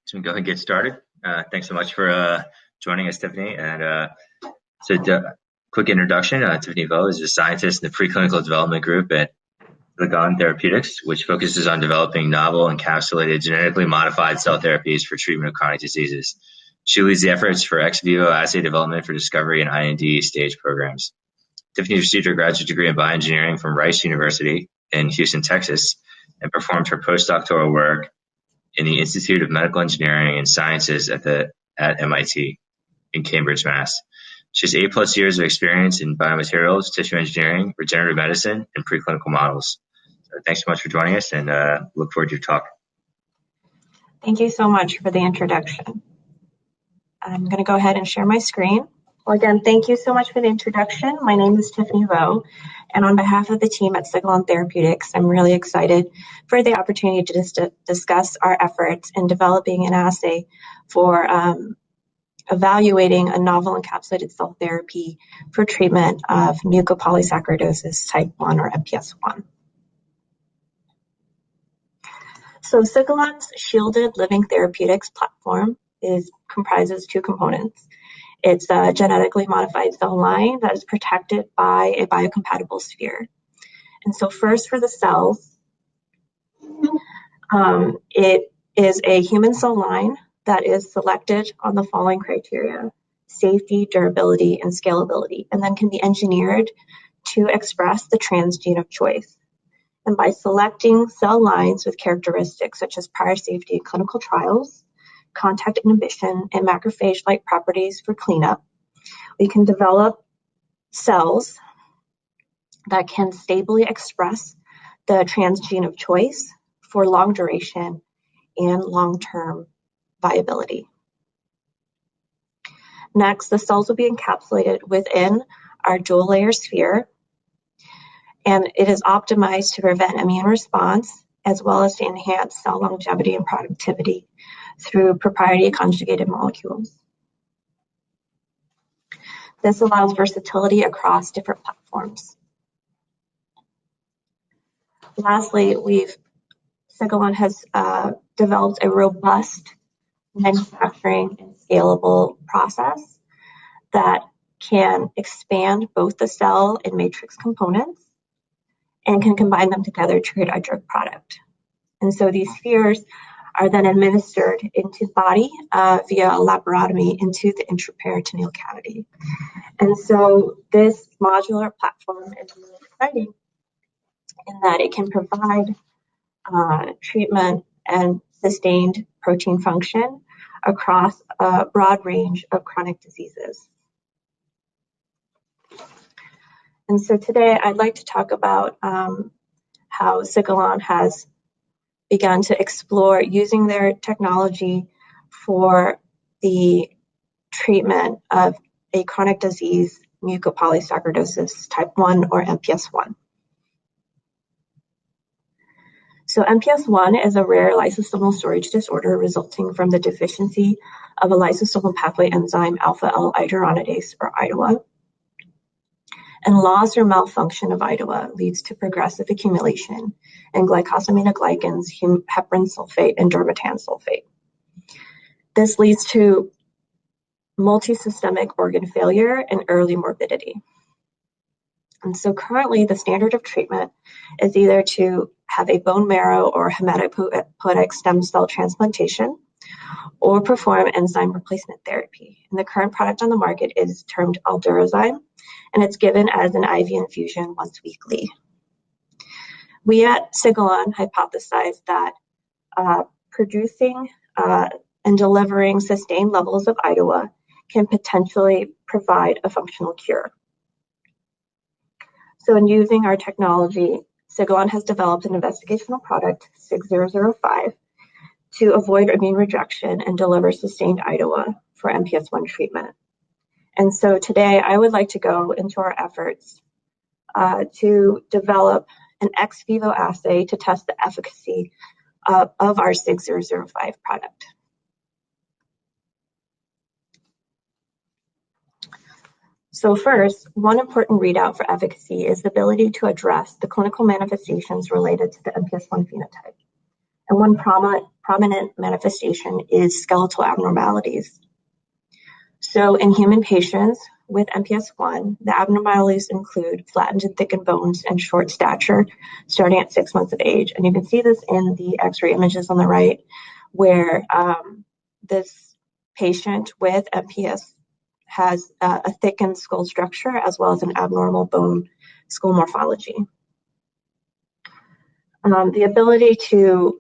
So we can go ahead and get started. Thanks so much for joining us, Tiffany. And quick introduction, Tiffany Vo is a scientist in the Preclinical Development Group at Therapeutics, which focuses on developing novel encapsulated genetically modified cell therapies for treatment of chronic diseases. She leads the efforts for ex vivo assay development for discovery and IND stage programs. Tiffany received her graduate degree in bioengineering from Rice University in Houston, Texas, and performed her postdoctoral work in the Institute of Medical Engineering and Sciences at MIT in Cambridge, Mass. She has 8+ years of experience in biomaterials, tissue engineering, regenerative medicine, and preclinical models. So thanks so much for joining us, and look forward to your talk. Thank you so much for the introduction. I'm going to go ahead and share my screen. Well, again, thank you so much for the introduction. My name is Tiffany Vo, and on behalf of the team at Sigilion Therapeutics, I'm really excited for the opportunity to discuss our efforts in developing an assay for evaluating a novel encapsulated cell therapy for treatment of mucopolysaccharidosis type 1 or MPS-I. So Sigilion's shielded living therapeutics platform comprises two components. It's a genetically modified cell line that is protected by a biocompatible sphere. And so first for the cells, it is a human cell line that is selected on the following criteria: safety, durability, and scalability, and then can be engineered to express the transgene of choice. And by selecting cell lines with characteristics such as prior safety in clinical trials, contact inhibition, and macrophage-like properties for cleanup, we can develop cells that can stably express the transgene of choice for long duration and long-term viability. Next, the cells will be encapsulated within our dual-layer sphere, and it is optimized to prevent immune response as well as to enhance cell longevity and productivity through proprietary conjugated molecules. This allows versatility across different platforms. Lastly, Sigilion has developed a robust manufacturing and scalable process that can expand both the cell and matrix components and can combine them together to create a drug product. And so these spheres are then administered into the body via a laparotomy into the intraperitoneal cavity. And so this modular platform is really exciting in that it can provide treatment and sustained protein function across a broad range of chronic diseases. And so today I'd like to talk about how Sigilion has begun to explore using their technology for the treatment of a chronic disease, mucopolysaccharidosis type 1 or MPS-I. So MPS-I is a rare lysosomal storage disorder resulting from the deficiency of a lysosomal pathway enzyme alpha-L iduronidase or IDOA. And loss or malfunction of IDOA leads to progressive accumulation in glycosaminoglycans, heparan sulfate, and dermatan sulfate. This leads to multisystemic organ failure and early morbidity. And so currently the standard of treatment is either to have a bone marrow or hematopoietic stem cell transplantation or perform enzyme replacement therapy. And the current product on the market is termed Aldurazyme, and it's given as an IV infusion once weekly. We at Sigilion hypothesized that producing and delivering sustained levels of IDOA can potentially provide a functional cure. So in using our technology, Sigilion has developed an investigational product, SIG005, to avoid immune rejection and deliver sustained IDOA for MPS-I treatment. And so today I would like to go into our efforts to develop an ex vivo assay to test the efficacy of our SIG005 product. So first, one important readout for efficacy is the ability to address the clinical manifestations related to the MPS-I phenotype. And one prominent manifestation is skeletal abnormalities. So in human patients with MPS-I, the abnormalities include flattened and thickened bones and short stature starting at 6 months of age. And you can see this in the X-ray images on the right, where this patient with MPS has a thickened skull structure as well as an abnormal bone skull morphology. The ability to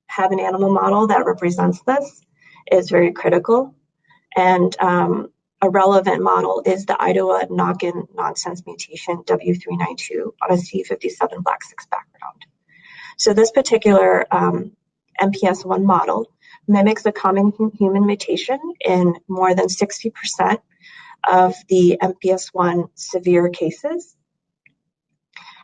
have an animal model that represents this is very critical. And a relevant model is the IDOA knock-in nonsense mutation W392 on a C57 black 6 background. So this particular MPS-I model mimics a common human mutation in more than 60% of the MPS-I severe cases.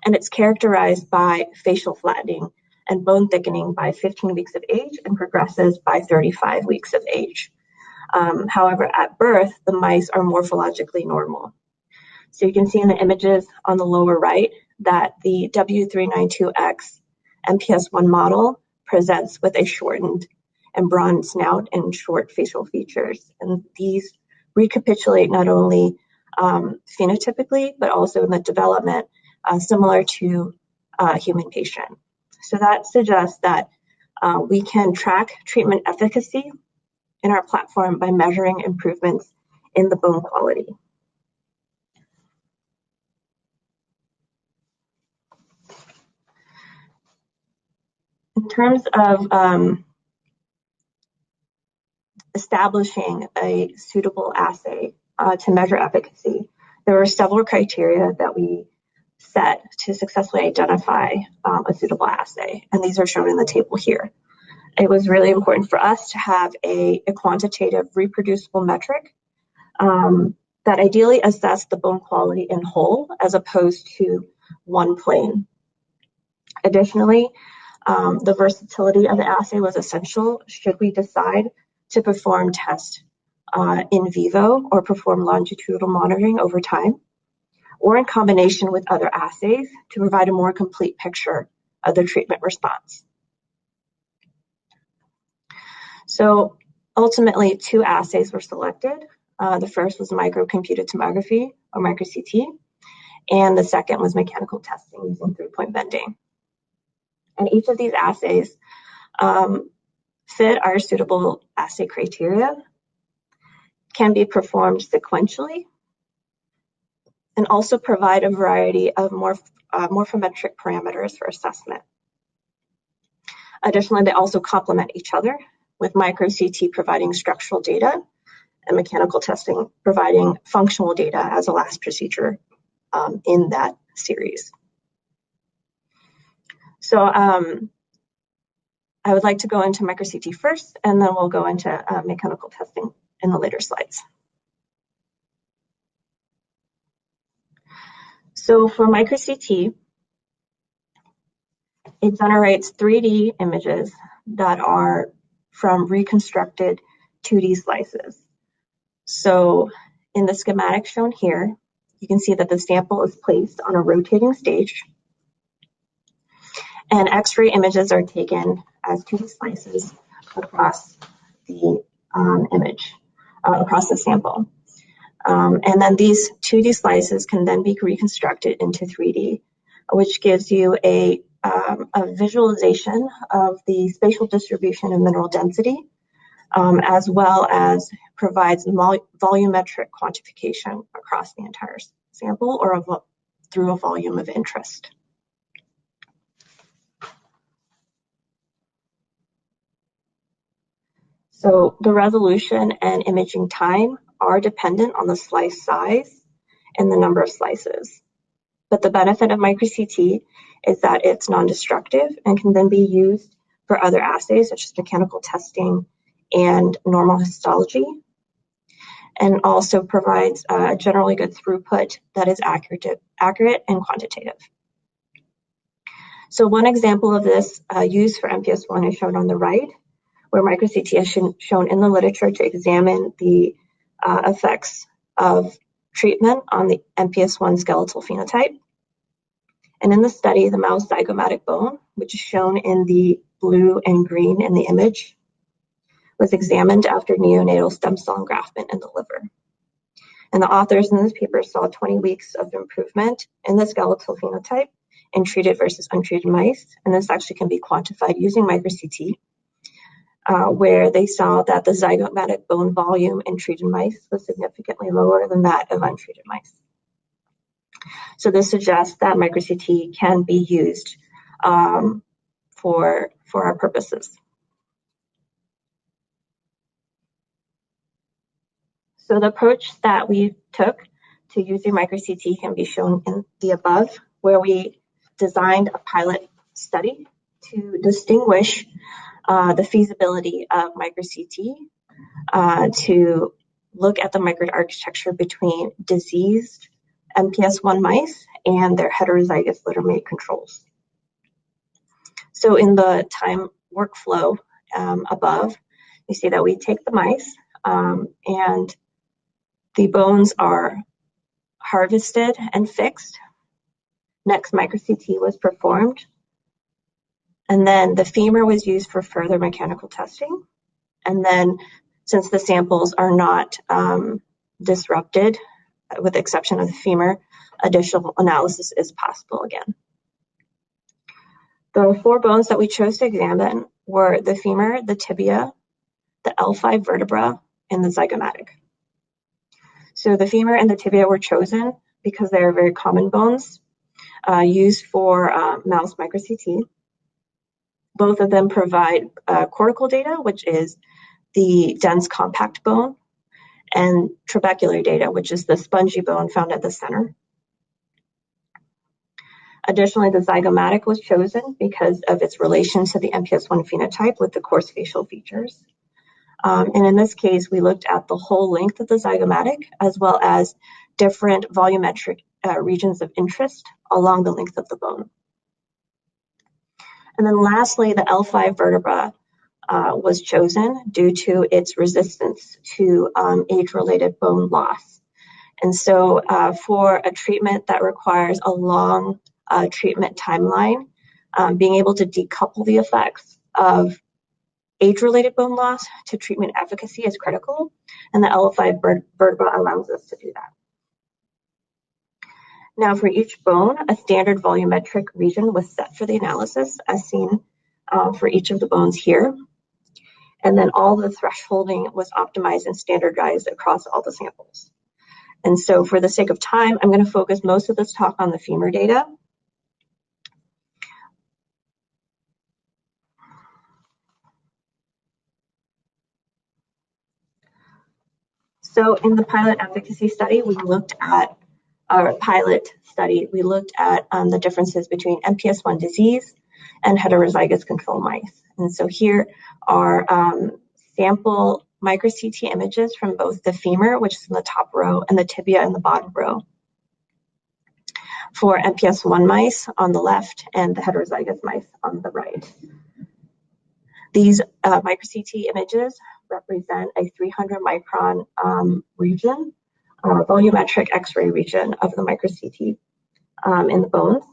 And it's characterized by facial flattening and bone thickening by 15 weeks of age and progresses by 35 weeks of age. However, at birth, the mice are morphologically normal. So you can see in the images on the lower right that the W392X MPS-I model presents with a shortened and bronze snout and short facial features. And these recapitulate not only phenotypically, but also in the development similar to a human patient. So that suggests that we can track treatment efficacy in our platform by measuring improvements in the bone quality. In terms of establishing a suitable assay to measure efficacy, there were several criteria that we set to successfully identify a suitable assay, and these are shown in the table here. It was really important for us to have a quantitative reproducible metric that ideally assessed the bone quality in whole as opposed to one plane. Additionally, the versatility of the assay was essential should we decide to perform tests in vivo or perform longitudinal monitoring over time, or in combination with other assays to provide a more complete picture of the treatment response. So ultimately, 2 assays were selected. The first was microcomputed tomography, or micro-CT, and the second was mechanical testing using 3-point bending. And each of these assays fit our suitable assay criteria, can be performed sequentially, and also provide a variety of morphometric parameters for assessment. Additionally, they also complement each other, with micro-CT providing structural data and mechanical testing providing functional data as a last procedure in that series. So I would like to go into micro-CT first, and then we'll go into mechanical testing in the later slides. So for micro-CT, it generates 3D images that are from reconstructed 2D slices. So in the schematic shown here, you can see that the sample is placed on a rotating stage, and X-ray images are taken as 2D slices across the image, across the sample. And then these 2D slices can then be reconstructed into 3D, which gives you a visualization of the spatial distribution of mineral density, as well as provides volumetric quantification across the entire sample or through a volume of interest. So the resolution and imaging time are dependent on the slice size and the number of slices. But the benefit of micro-CT is that it's non-destructive and can then be used for other assays such as mechanical testing and normal histology, and also provides a generally good throughput that is accurate and quantitative. So one example of this used for MPS-I is shown on the right, where micro-CT is shown in the literature to examine the effects of treatment on the MPS-I skeletal phenotype. And in the study, the mouse zygomatic bone, which is shown in the blue and green in the image, was examined after neonatal stem cell engraftment in the liver. And the authors in this paper saw 20 weeks of improvement in the skeletal phenotype in treated versus untreated mice. And this actually can be quantified using micro-CT, where they saw that the zygomatic bone volume in treated mice was significantly lower than that of untreated mice. So this suggests that micro-CT can be used for our purposes. So the approach that we took to using micro-CT can be shown in the above, where we designed a pilot study to distinguish the feasibility of micro-CT to look at the microarchitecture between diseased MPS-I mice and their heterozygous littermate controls. So in the time workflow above, you see that we take the mice and the bones are harvested and fixed. Next, micro-CT was performed. And then the femur was used for further mechanical testing. And then, since the samples are not disrupted, with the exception of the femur, additional analysis is possible again. The 4 bones that we chose to examine were the femur, the tibia, the L5 vertebra, and the zygomatic. So the femur and the tibia were chosen because they are very common bones used for mouse micro-CT. Both of them provide cortical data, which is the dense compact bone, and trabecular data, which is the spongy bone found at the center. Additionally, the zygomatic was chosen because of its relation to the MPS-I phenotype with the coarse facial features. And in this case, we looked at the whole length of the zygomatic, as well as different volumetric regions of interest along the length of the bone. And then lastly, the L5 vertebra was chosen due to its resistance to age-related bone loss. And so for a treatment that requires a long treatment timeline, being able to decouple the effects of age-related bone loss to treatment efficacy is critical, and the L5 vertebra allows us to do that. Now, for each bone, a standard volumetric region was set for the analysis, as seen for each of the bones here. And then all the thresholding was optimized and standardized across all the samples. And so for the sake of time, I'm going to focus most of this talk on the femur data. So in the pilot efficacy study, we looked at the differences between MPS-I disease and heterozygous control mice. And so here are sample micro-CT images from both the femur, which is in the top row, and the tibia in the bottom row, for MPS-I mice on the left and the heterozygous mice on the right. These micro-CT images represent a 300 micron region, volumetric X-ray region of the micro-CT in the bones.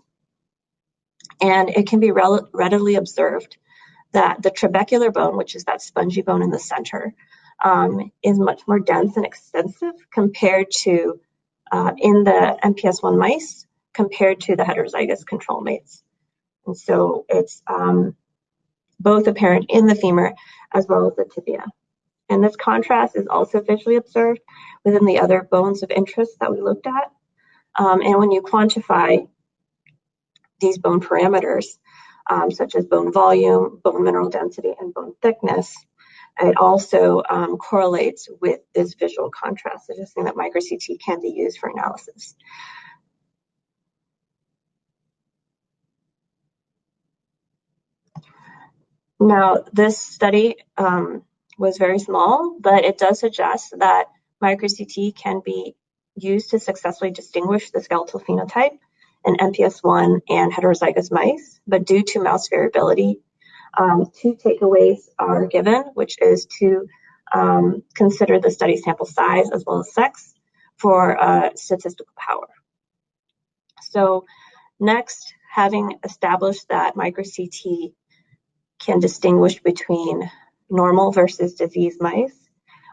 And it can be readily observed that the trabecular bone, which is that spongy bone in the center, is much more dense and extensive compared to in the MPS-I mice compared to the heterozygous control mates. And so it's both apparent in the femur as well as the tibia. And this contrast is also visually observed within the other bones of interest that we looked at. And when you quantify these bone parameters, such as bone volume, bone mineral density, and bone thickness, it also correlates with this visual contrast, suggesting that micro-CT can be used for analysis. Now, this study was very small, but it does suggest that micro-CT can be used to successfully distinguish the skeletal phenotype in MPS-I and heterozygous mice. But due to mouse variability, 2 takeaways are given, which is to consider the study sample size as well as sex for statistical power. So next, having established that micro-CT can distinguish between normal versus diseased mice,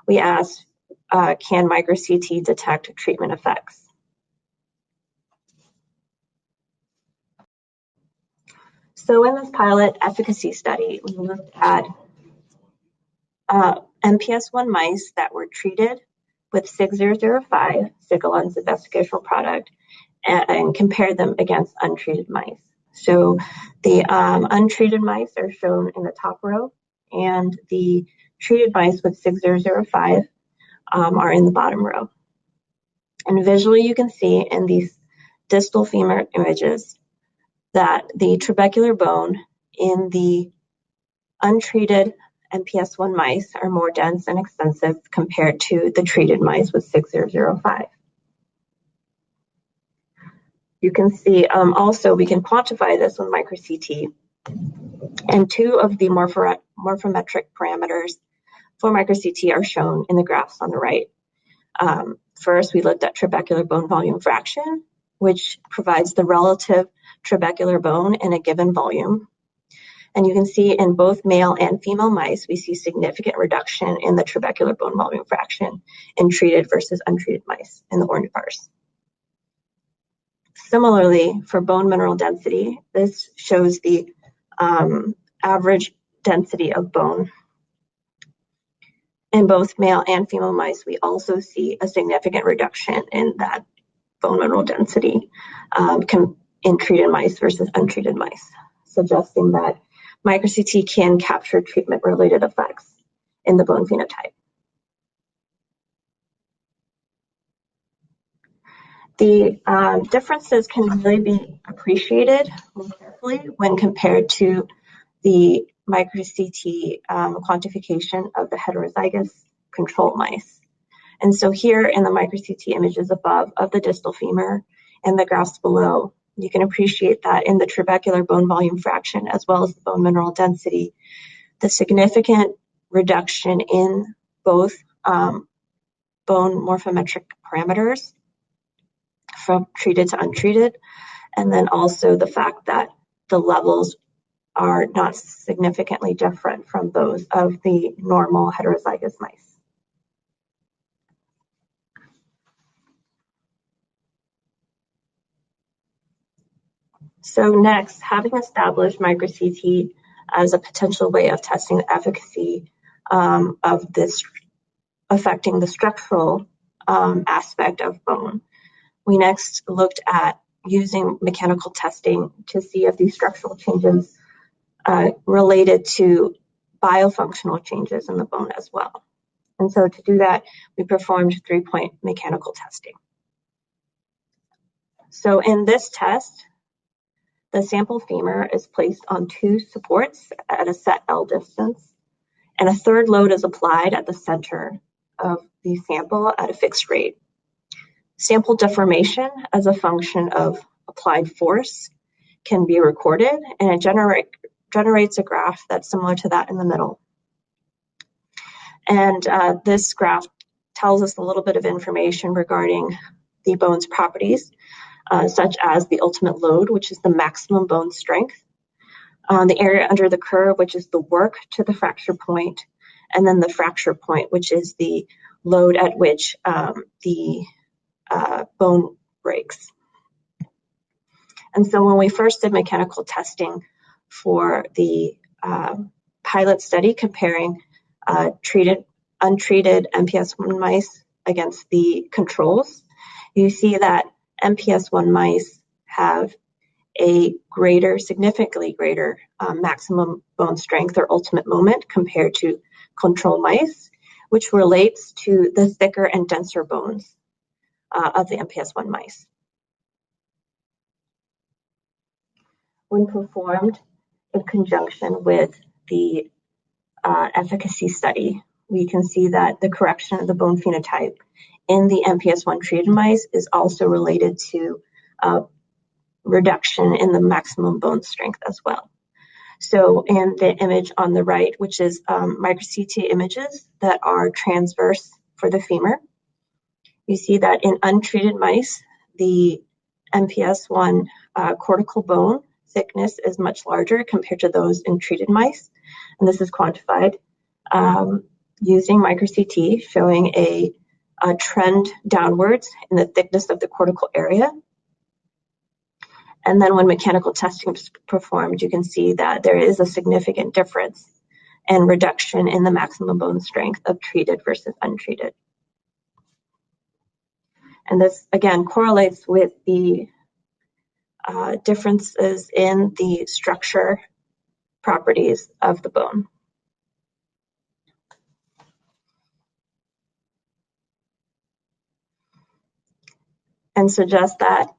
we asked, can micro-CT detect treatment effects? So in this pilot efficacy study, we looked at MPS-I mice that were treated with SIG005, Sigilion's investigational product, and compared them against untreated mice. So the untreated mice are shown in the top row, and the treated mice with SIG005 are in the bottom row. And visually, you can see in these distal femur images that the trabecular bone in the untreated MPS-I mice are more dense and extensive compared to the treated mice with SIG005. You can see also we can quantify this with micro-CT, and two of the morphometric parameters for micro-CT are shown in the graphs on the right. First, we looked at trabecular bone volume fraction, which provides the relative trabecular bone in a given volume. And you can see in both male and female mice, we see significant reduction in the trabecular bone volume fraction in treated versus untreated mice in the orange bars. Similarly, for bone mineral density, this shows the average density of bone. In both male and female mice, we also see a significant reduction in that bone mineral density in treated mice versus untreated mice, suggesting that micro-CT can capture treatment-related effects in the bone phenotype. The differences can really be appreciated more carefully when compared to the micro-CT quantification of the heterozygous control mice. And so here in the micro-CT images above of the distal femur and the graphs below, you can appreciate that in the trabecular bone volume fraction as well as the bone mineral density, the significant reduction in both bone morphometric parameters from treated to untreated, and then also the fact that the levels are not significantly different from those of the normal heterozygous mice. So next, having established micro-CT as a potential way of testing the efficacy of this affecting the structural aspect of bone, we next looked at using mechanical testing to see if these structural changes related to biofunctional changes in the bone as well. And so to do that, we performed 3-point mechanical testing. So in this test, the sample femur is placed on 2 supports at a set L distance, and a third load is applied at the center of the sample at a fixed rate. Sample deformation as a function of applied force can be recorded, and it generates a graph that's similar to that in the middle. And this graph tells us a little bit of information regarding the bone's properties, such as the ultimate load, which is the maximum bone strength, the area under the curve, which is the work to the fracture point, and then the fracture point, which is the load at which the bone breaks. And so when we first did mechanical testing for the pilot study comparing untreated MPS-I mice against the controls, you see that MPS-I mice have a significantly greater maximum bone strength or ultimate moment compared to control mice, which relates to the thicker and denser bones of the MPS-I mice. When performed in conjunction with the efficacy study, we can see that the correction of the bone phenotype in the MPS-I treated mice is also related to reduction in the maximum bone strength as well. So in the image on the right, which is micro-CT images that are transverse for the femur, you see that in untreated mice, the MPS-I cortical bone thickness is much larger compared to those in treated mice. And this is quantified using micro-CT, showing a trend downwards in the thickness of the cortical area. And then when mechanical testing is performed, you can see that there is a significant difference and reduction in the maximum bone strength of treated versus untreated. And this, again, correlates with the differences in the structure properties of the bone. And suggests that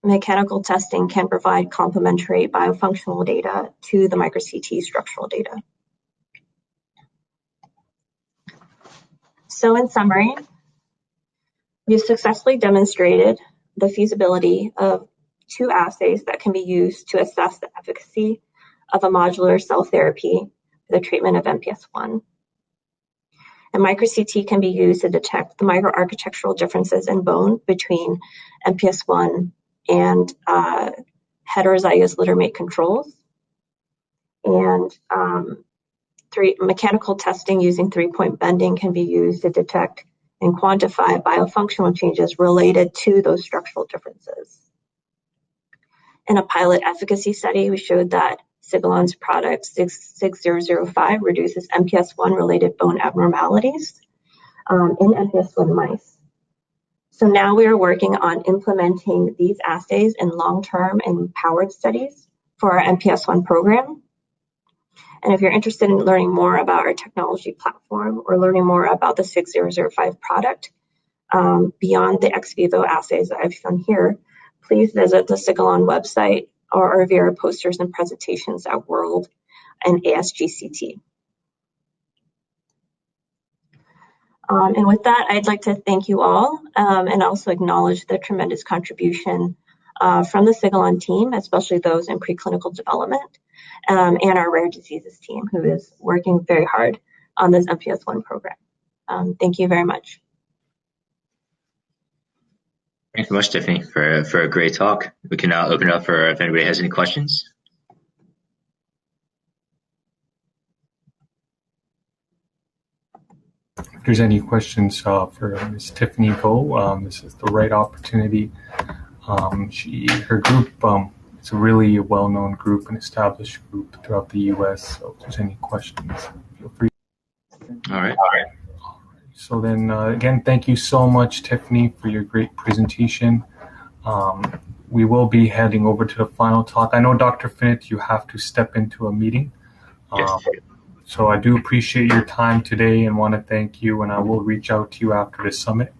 mechanical testing can provide complementary biofunctional data to the micro-CT structural data. So in summary, we've successfully demonstrated the feasibility of 2 assays that can be used to assess the efficacy of a modular cell therapy for the treatment of MPS-I. And micro-CT can be used to detect the microarchitectural differences in bone between MPS-I and heterozygous littermate controls. And mechanical testing using 3-point bending can be used to detect and quantify biofunctional changes related to those structural differences. In a pilot efficacy study, we showed that Sigilion's product 6005 reduces MPS-I related bone abnormalities in MPS-I mice. So now we are working on implementing these assays in long-term and powered studies for our MPS-I program. And if you're interested in learning more about our technology platform or learning more about the 6005 product, beyond the ex vivo assays that I've shown here, please visit the Sigilion website or via our posters and presentations at World and ASGCT. And with that, I'd like to thank you all and also acknowledge the tremendous contribution from the Sigilion team, especially those in preclinical development, and our rare diseases team, who is working very hard on this MPS-I program. Thank you very much. Thanks so much, Tiffany, for a great talk. We can now open it up for if anybody has any questions. If there's any questions for Ms. Tiffany Vo, this is the right opportunity. Her group, it's a really well-known group, an established group throughout the U.S. So if there's any questions, feel free. All right. So then, again, thank you so much, Tiffany, for your great presentation. We will be heading over to the final talk. I know, Dr. Finit, you have to step into a meeting. Yes. So I do appreciate your time today and want to thank you, and I will reach out to you after the summit.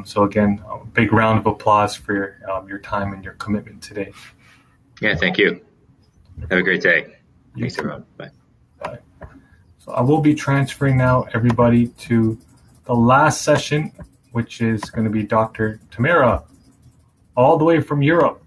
So again, a big round of applause for your time and your commitment today. Yeah, thank you. Have a great day. Thanks, everyone. Bye. Bye. So I will be transferring now everybody to the last session, which is going to be Dr. Tamara, all the way from Europe.